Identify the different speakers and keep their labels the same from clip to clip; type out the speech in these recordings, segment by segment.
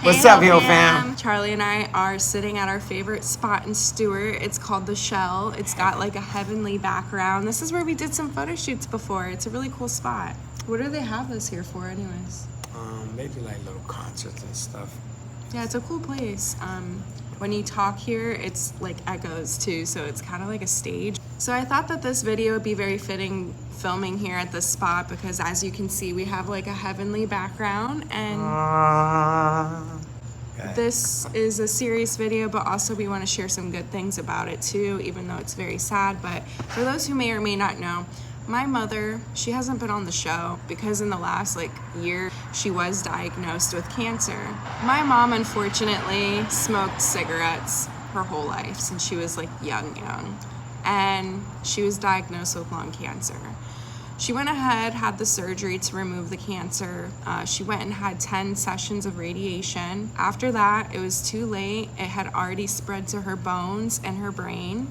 Speaker 1: What's up, yo
Speaker 2: fam?
Speaker 1: fam?
Speaker 2: Charlie and I are sitting at our favorite spot in Stewart. It's called The Shell. It's got like a heavenly background. This is where we did some photo shoots before. It's a really cool spot. What do they have this here for anyways?
Speaker 1: They do like little concerts and stuff.
Speaker 2: Yeah, it's a cool place. When you talk here, it's like echoes too, so it's kind of like a stage. So I thought that this video would be very fitting filming here at this spot because as you can see, we have like a heavenly background and this is a serious video, but also we want to share some good things about it too, even though it's very sad. But for those who may or may not know, my mother, she hasn't been on the show because in the last year, she was diagnosed with cancer. My mom, unfortunately, smoked cigarettes her whole life since she was young. And she was diagnosed with lung cancer. She went ahead, had the surgery to remove the cancer. She went and had 10 sessions of radiation. After that, it was too late. It had already spread to her bones and her brain.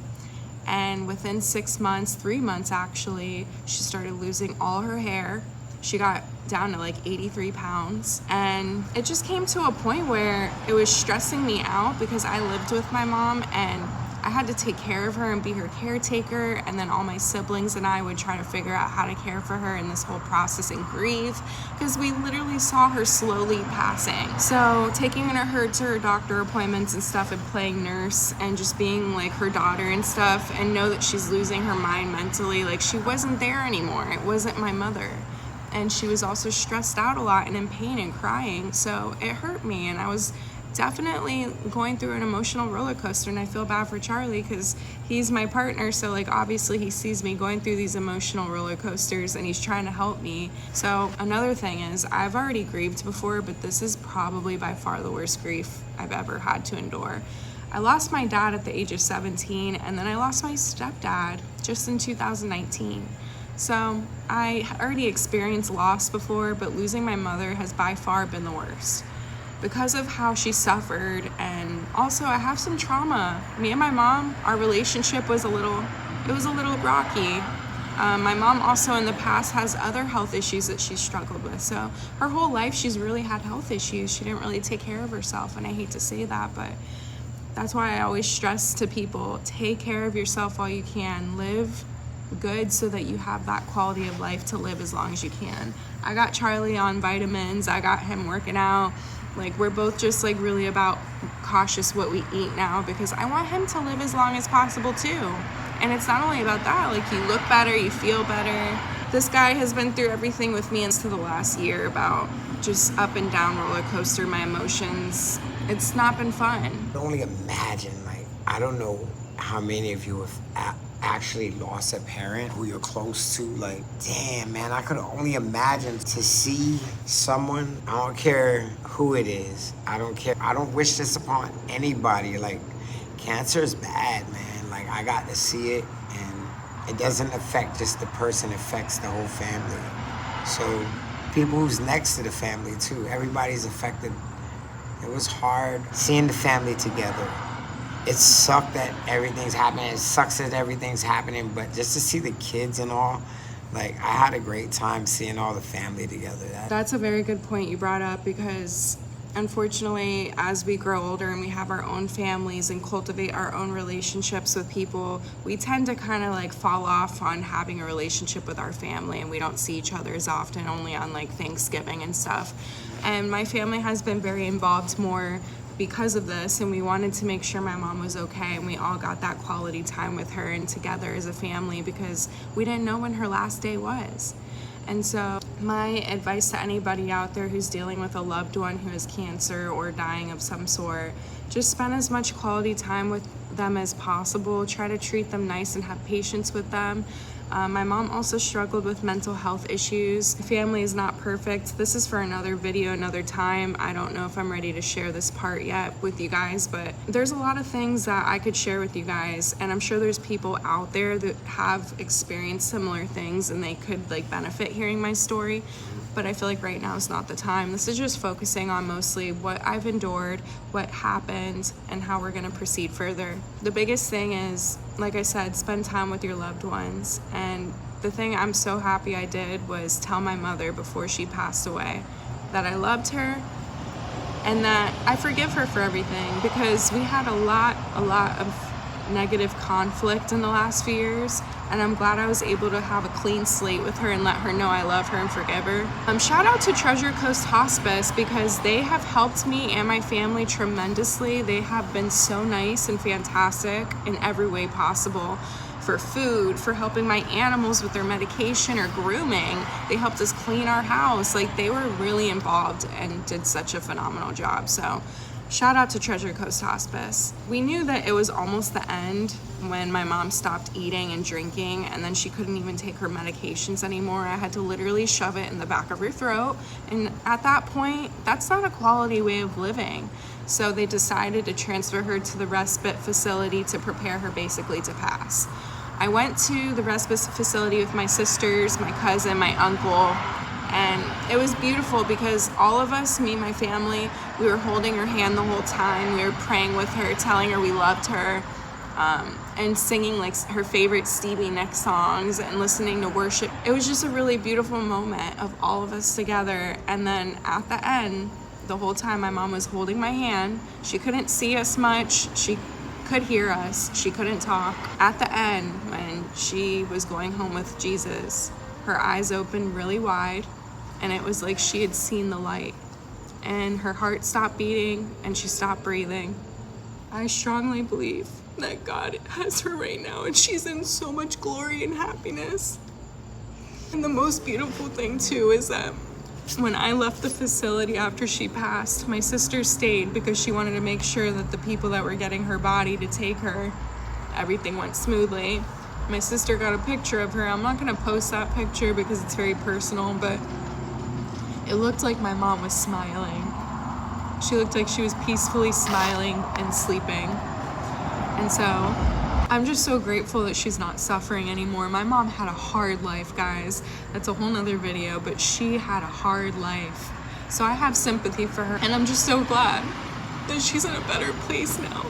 Speaker 2: And within 6 months, 3 months actually, she started losing all her hair. She got down to 83 pounds. And it just came to a point where it was stressing me out because I lived with my mom and I had to take care of her and be her caretaker, and then all my siblings and I would try to figure out how to care for her in this whole process and grieve because we literally saw her slowly passing. So taking her to her doctor appointments and stuff and playing nurse and just being like her daughter and stuff and know that she's losing her mind mentally, she wasn't there anymore. It wasn't my mother. And she was also stressed out a lot and in pain and crying. So it hurt me and I was definitely going through an emotional roller coaster, and I feel bad for Charlie because he's my partner, so obviously he sees me going through these emotional roller coasters and he's trying to help me. So another thing is I've already grieved before, but this is probably by far the worst grief I've ever had to endure. I lost my dad at the age of 17 and then I lost my stepdad just in 2019. So I already experienced loss before, but losing my mother has by far been the worst because of how she suffered. And also I have some trauma. Me and my mom, our relationship was a little rocky. My mom also in the past has other health issues that she's struggled with. So her whole life she's really had health issues. She didn't really take care of herself, and I hate to say that, but that's why I always stress to people, take care of yourself while you can. Live good so that you have that quality of life to live as long as you can. I got Charlie on vitamins. I got him working out. We're both just really about cautious what we eat now because I want him to live as long as possible too. And it's not only about that, you look better, you feel better. This guy has been through everything with me into the last year about just up and down roller coaster, my emotions. It's not been fun.
Speaker 1: I can only imagine, I don't know how many of you have actually lost a parent who you're close to. Damn, man, I could only imagine to see someone, I don't care who it is, I don't care, I don't wish this upon anybody. Cancer is bad, man. I got to see it, and it doesn't affect just the person, it affects the whole family. So people who's next to the family too, everybody's affected. It was hard seeing the family together. It sucked that everything's happening. It sucks that everything's happening, but just to see the kids and all, I had a great time seeing all the family together.
Speaker 2: That's a very good point you brought up because unfortunately, as we grow older and we have our own families and cultivate our own relationships with people, we tend to kind of fall off on having a relationship with our family, and we don't see each other as often, only on Thanksgiving and stuff. And my family has been very involved more because of this, and we wanted to make sure my mom was okay and we all got that quality time with her and together as a family because we didn't know when her last day was. And so my advice to anybody out there who's dealing with a loved one who has cancer or dying of some sort, just spend as much quality time with them as possible. Try to treat them nice and have patience with them. My mom also struggled with mental health issues. Family is not perfect. This is for another video, another time. I don't know if I'm ready to share this part yet with you guys, but there's a lot of things that I could share with you guys, and I'm sure there's people out there that have experienced similar things and they could benefit hearing my story. But I feel right now is not the time. This is just focusing on mostly what I've endured, what happened, and how we're gonna proceed further. The biggest thing is, like I said, spend time with your loved ones. And the thing I'm so happy I did was tell my mother before she passed away that I loved her and that I forgive her for everything, because we had a lot of negative conflict in the last few years, and I'm glad I was able to have a clean slate with her and let her know I love her and forgive her. Shout out to Treasure Coast Hospice, because they have helped me and my family tremendously. They have been so nice and fantastic in every way possible. For food, for helping my animals with their medication or grooming. They helped us clean our house. Like, they were really involved and did such a phenomenal job. So shout out to Treasure Coast Hospice. We knew that it was almost the end when my mom stopped eating and drinking, and then she couldn't even take her medications anymore. I had to literally shove it in the back of her throat. And at that point, that's not a quality way of living. So they decided to transfer her to the respite facility to prepare her basically to pass. I went to the respite facility with my sisters, my cousin, my uncle, and it was beautiful because all of us, me and my family, we were holding her hand the whole time. We were praying with her, telling her we loved her, and singing like her favorite Stevie Nicks songs and listening to worship. It was just a really beautiful moment of all of us together. And then at the end, the whole time my mom was holding my hand. She couldn't see us much. She could hear us. She couldn't talk. At the end, when she was going home with Jesus, her eyes opened really wide, and it was like she had seen the light, and her heart stopped beating and she stopped breathing. I strongly believe that God has her right now, and she's in so much glory and happiness. And the most beautiful thing too is that when I left the facility after she passed, my sister stayed because she wanted to make sure that the people that were getting her body to take her, everything went smoothly. My sister got a picture of her. I'm not going to post that picture because it's very personal, but it looked like my mom was smiling. She looked like she was peacefully smiling and sleeping. And so I'm just so grateful that she's not suffering anymore. My mom had a hard life, guys. That's a whole nother video, but she had a hard life. So I have sympathy for her, and I'm just so glad that she's in a better place now.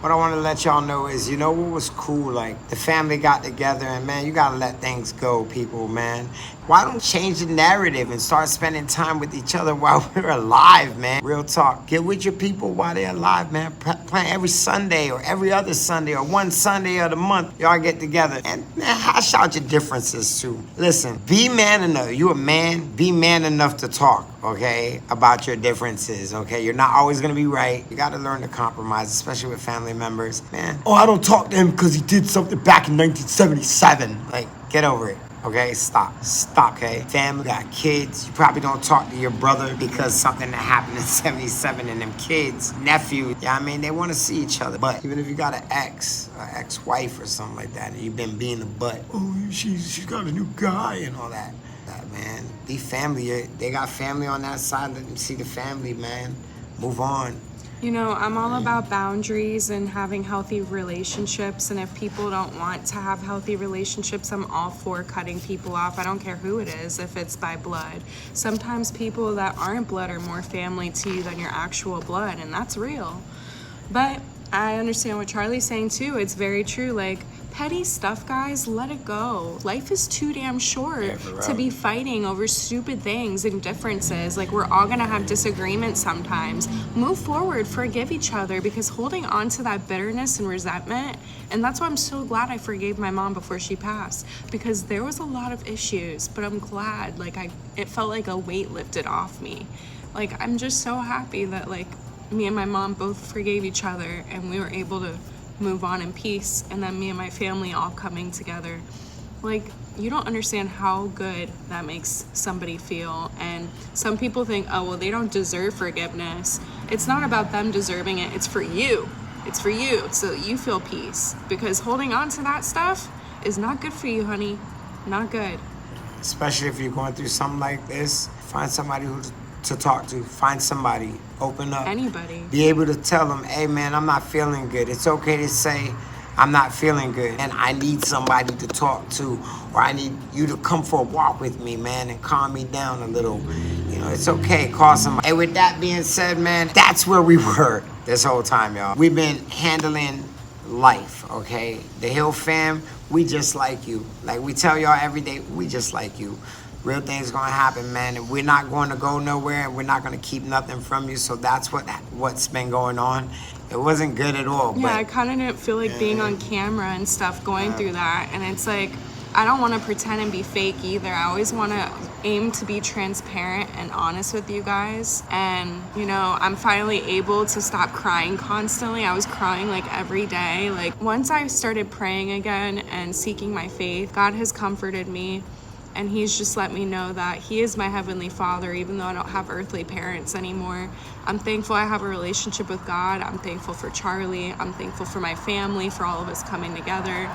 Speaker 1: What I want to let y'all know is, you know what was cool? Like, the family got together, and man, you gotta let things go, people, man. Why don't change the narrative and start spending time with each other while we're alive, man? Real talk. Get with your people while they're alive, man. Plan every Sunday or every other Sunday or one Sunday of the month. Y'all get together and man, hash out your differences too. Listen, be man enough. You a man, be man enough to talk, okay, about your differences, okay? You're not always gonna be right. You gotta learn to compromise, especially with family members, man. Oh, I don't talk to him because he did something back in 1977. Like, get over it. Okay, stop, okay? Family, got kids. You probably don't talk to your brother because something that happened in 77 and them kids, nephew, yeah, I mean, they want to see each other. But even if you got an ex-wife or something like that, and you've been being a butt, oh, she's got a new guy and all that. Man, be family. They got family on that side. Let them see the family, man. Move on.
Speaker 2: You know, I'm all about boundaries and having healthy relationships, and if people don't want to have healthy relationships, I'm all for cutting people off. I don't care who it is, if it's by blood. Sometimes people that aren't blood are more family to you than your actual blood, and that's real. But I understand what Charlie's saying too. It's very true. Like, petty stuff, guys, let it go. Life is too damn short to be fighting over stupid things and differences. Like, we're all gonna have disagreements sometimes. Move forward, forgive each other, because holding on to that bitterness and resentment, and that's why I'm so glad I forgave my mom before she passed, because there was a lot of issues, but I'm glad, like, it felt like a weight lifted off me. Like, I'm just so happy that, like, me and my mom both forgave each other and we were able to move on in peace, and then me and my family all coming together. Like, you don't understand how good that makes somebody feel. And some people think, oh, well, they don't deserve forgiveness. It's not about them deserving it. It's for you. It's for you, so that you feel peace. Because holding on to that stuff is not good for you, honey. Not good.
Speaker 1: Especially if you're going through something like this, find somebody to talk to. Find somebody. Open up.
Speaker 2: Anybody.
Speaker 1: Be able to tell them, hey, man, I'm not feeling good. It's okay to say, I'm not feeling good, and I need somebody to talk to, or I need you to come for a walk with me, man, and calm me down a little. You know, it's okay. Call somebody. And with that being said, man, that's where we were this whole time, y'all. We've been handling life, okay? The Hill fam, we just like you. Like we tell y'all every day, we just like you. Real things gonna happen, man. And we're not going to go nowhere, and we're not gonna keep nothing from you. So that's what's been going on. It wasn't good at all.
Speaker 2: Yeah,
Speaker 1: but
Speaker 2: I kind of didn't feel like being on camera and stuff going through that. And it's like, I don't want to pretend and be fake either. I always want to aim to be transparent and honest with you guys. And, you know, I'm finally able to stop crying constantly. I was crying like every day. Like once I started praying again and seeking my faith, God has comforted me. And he's just let me know that he is my heavenly father, even though I don't have earthly parents anymore. I'm thankful I have a relationship with God. I'm thankful for Charlie. I'm thankful for my family, for all of us coming together.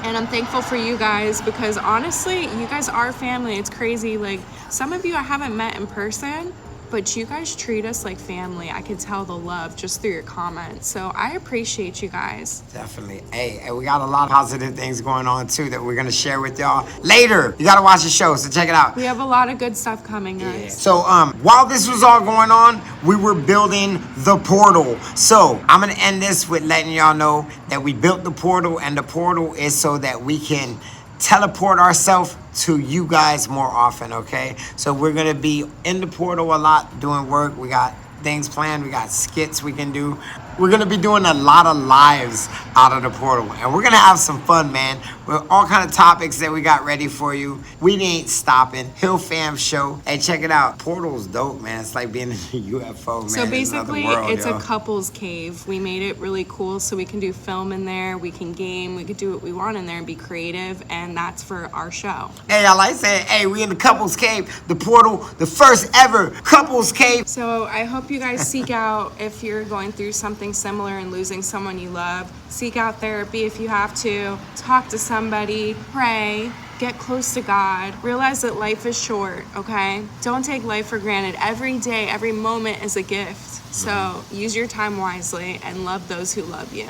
Speaker 2: And I'm thankful for you guys because honestly, you guys are family. It's crazy. Like some of you I haven't met in person, but you guys treat us like family. I can tell the love just through your comments. So I appreciate you guys.
Speaker 1: Definitely. Hey, we got a lot of positive things going on too that we're gonna share with y'all later. You gotta watch the show, so check it out.
Speaker 2: We have a lot of good stuff coming, guys.
Speaker 1: Yeah. So while this was all going on, we were building the portal. So I'm gonna end this with letting y'all know that we built the portal, and the portal is so that we can teleport ourselves to you guys more often, okay? So we're gonna be in the portal a lot doing work. We got things planned, we got skits we can do. We're gonna be doing a lot of lives out of the portal, and we're gonna have some fun, man. With all kind of topics that we got ready for you. We ain't stopping. Hill Fam Show. Hey, check it out. Portal's dope, man. It's like being in a UFO, man.
Speaker 2: So basically, it's
Speaker 1: yo.
Speaker 2: a couples cave. We made it really cool so we can do film in there, we can game, we could do what we want in there and be creative, and that's for our show.
Speaker 1: Hey, I like saying, hey, we in the couples cave. The portal, the first ever couples cave.
Speaker 2: So I hope you guys seek out, if you're going through something similar and losing someone you love, seek out therapy if you have to, talk to somebody, pray, get close to God, realize that life is short, okay? Don't take life for granted. Every day, every moment is a gift. So use your time wisely and love those who love you.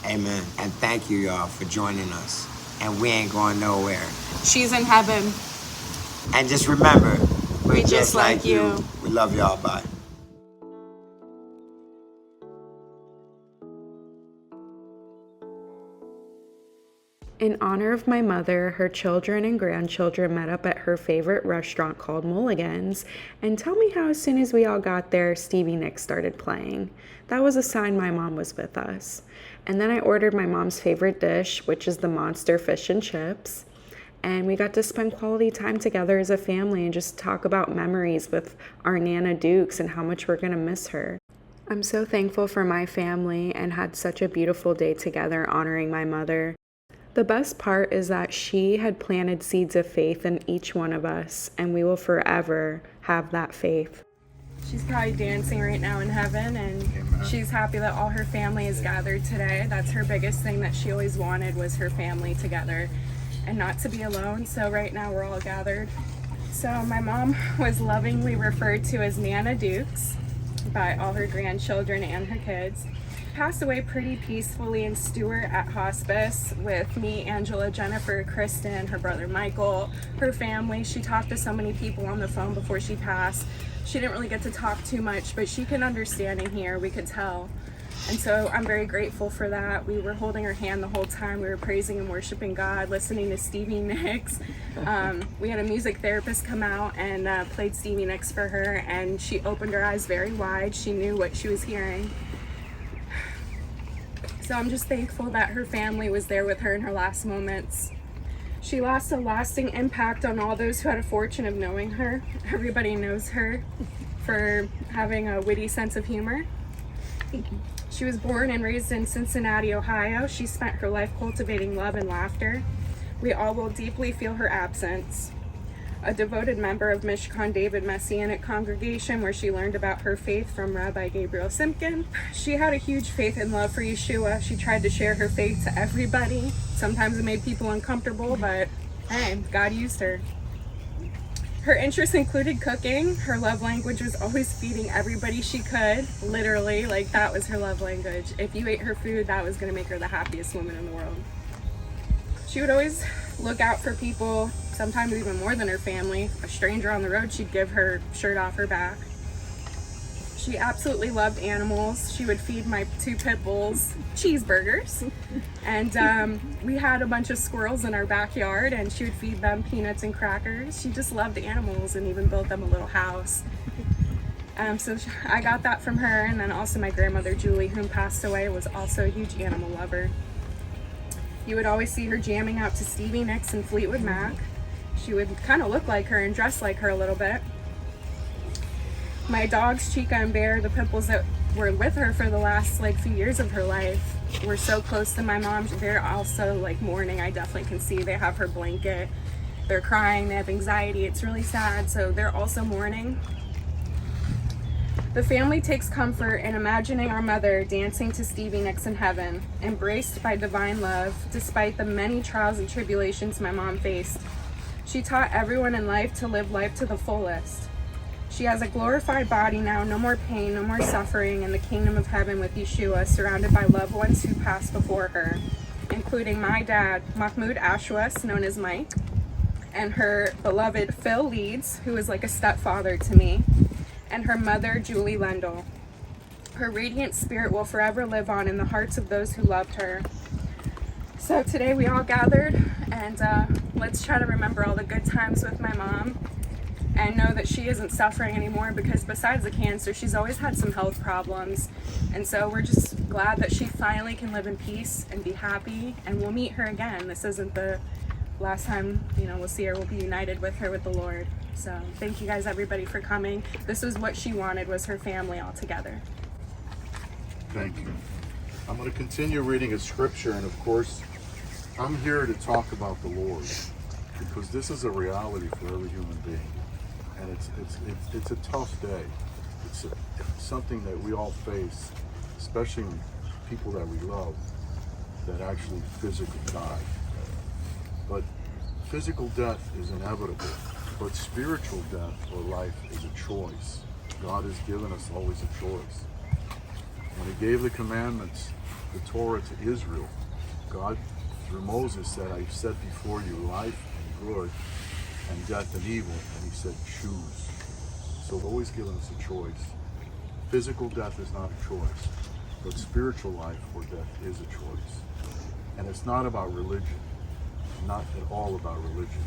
Speaker 1: Amen. And thank you, y'all, for joining us. And we ain't going nowhere.
Speaker 2: She's in heaven.
Speaker 1: And just remember,
Speaker 2: We just like you.
Speaker 1: We love y'all. Bye.
Speaker 2: In honor of my mother, her children and grandchildren met up at her favorite restaurant called Mulligan's. And tell me how as soon as we all got there, Stevie Nicks started playing. That was a sign my mom was with us. And then I ordered my mom's favorite dish, which is the Monster Fish and Chips. And we got to spend quality time together as a family and just talk about memories with our Nana Dukes and how much we're gonna miss her. I'm so thankful for my family and had such a beautiful day together honoring my mother. The best part is that she had planted seeds of faith in each one of us, and we will forever have that faith. She's probably dancing right now in heaven, and she's happy that all her family is gathered today. That's her biggest thing that she always wanted, was her family together and not to be alone. So right now we're all gathered. So my mom was lovingly referred to as Nana Dukes by all her grandchildren and her kids. Passed away pretty peacefully in Stewart at hospice with me, Angela, Jennifer, Kristen, her brother Michael, her family. She talked to so many people on the phone before she passed. She didn't really get to talk too much, but she can understand and hear, we could tell. And so I'm very grateful for that. We were holding her hand the whole time. We were praising and worshiping God, listening to Stevie Nicks. We had a music therapist come out and played Stevie Nicks for her, and she opened her eyes very wide. She knew what she was hearing. So I'm just thankful that her family was there with her in her last moments. She lost a lasting impact on all those who had a fortune of knowing her. Everybody knows her for having a witty sense of humor. She was born and raised in Cincinnati, Ohio. She spent her life cultivating love and laughter. We all will deeply feel her absence. A devoted member of Mishkan David Messianic congregation, where she learned about her faith from Rabbi Gabriel Simkin. She had a huge faith and love for Yeshua. She tried to share her faith to everybody. Sometimes it made people uncomfortable, but hey, God used her. Her interests included cooking. Her love language was always feeding everybody she could. Literally, like that was her love language. If you ate her food, that was gonna make her the happiest woman in the world. She would always look out for people, sometimes even more than her family. A stranger on the road, she'd give her shirt off her back. She absolutely loved animals. She would feed my 2 pit bulls cheeseburgers. And we had a bunch of squirrels in our backyard, and she would feed them peanuts and crackers. She just loved animals and even built them a little house. I got that from her, and then also my grandmother Julie, whom passed away, was also a huge animal lover. You would always see her jamming out to Stevie Nicks and Fleetwood Mac. She would kind of look like her and dress like her a little bit. My dogs, Chica and Bear, the pit bulls that were with her for the last few years of her life, were so close to my mom. They're also mourning. I definitely can see they have her blanket. They're crying, they have anxiety. It's really sad, so they're also mourning. The family takes comfort in imagining our mother dancing to Stevie Nicks in heaven, embraced by divine love, despite the many trials and tribulations my mom faced. She taught everyone in life to live life to the fullest. She has a glorified body now, no more pain, no more suffering, in the kingdom of heaven with Yeshua, surrounded by loved ones who passed before her, including my dad, Mahmoud Ashwas, known as Mike, and her beloved Phil Leeds, who is like a stepfather to me, and her mother, Julie Lendl. Her radiant spirit will forever live on in the hearts of those who loved her. So today we all gathered, and let's try to remember all the good times with my mom, and know that she isn't suffering anymore, because besides the cancer, she's always had some health problems. And so we're just glad that she finally can live in peace and be happy, and we'll meet her again. This isn't the last time, we'll see her. We'll be united with her with the Lord. So thank you guys, everybody, for coming. This was what she wanted, was her family all together.
Speaker 3: Thank you. I'm going to continue reading a scripture, and of course, I'm here to talk about the Lord, because this is a reality for every human being. And it's a tough day. It's something that we all face, especially people that we love that actually physically die. But physical death is inevitable, but spiritual death or life is a choice. God has given us always a choice. When He gave the commandments, the Torah, to Israel, God, through Moses, said, "I've set before you life and good, and death and evil," and He said, choose. So always given us a choice. Physical death is not a choice, but spiritual life or death is a choice. And it's not about religion, not at all about religion.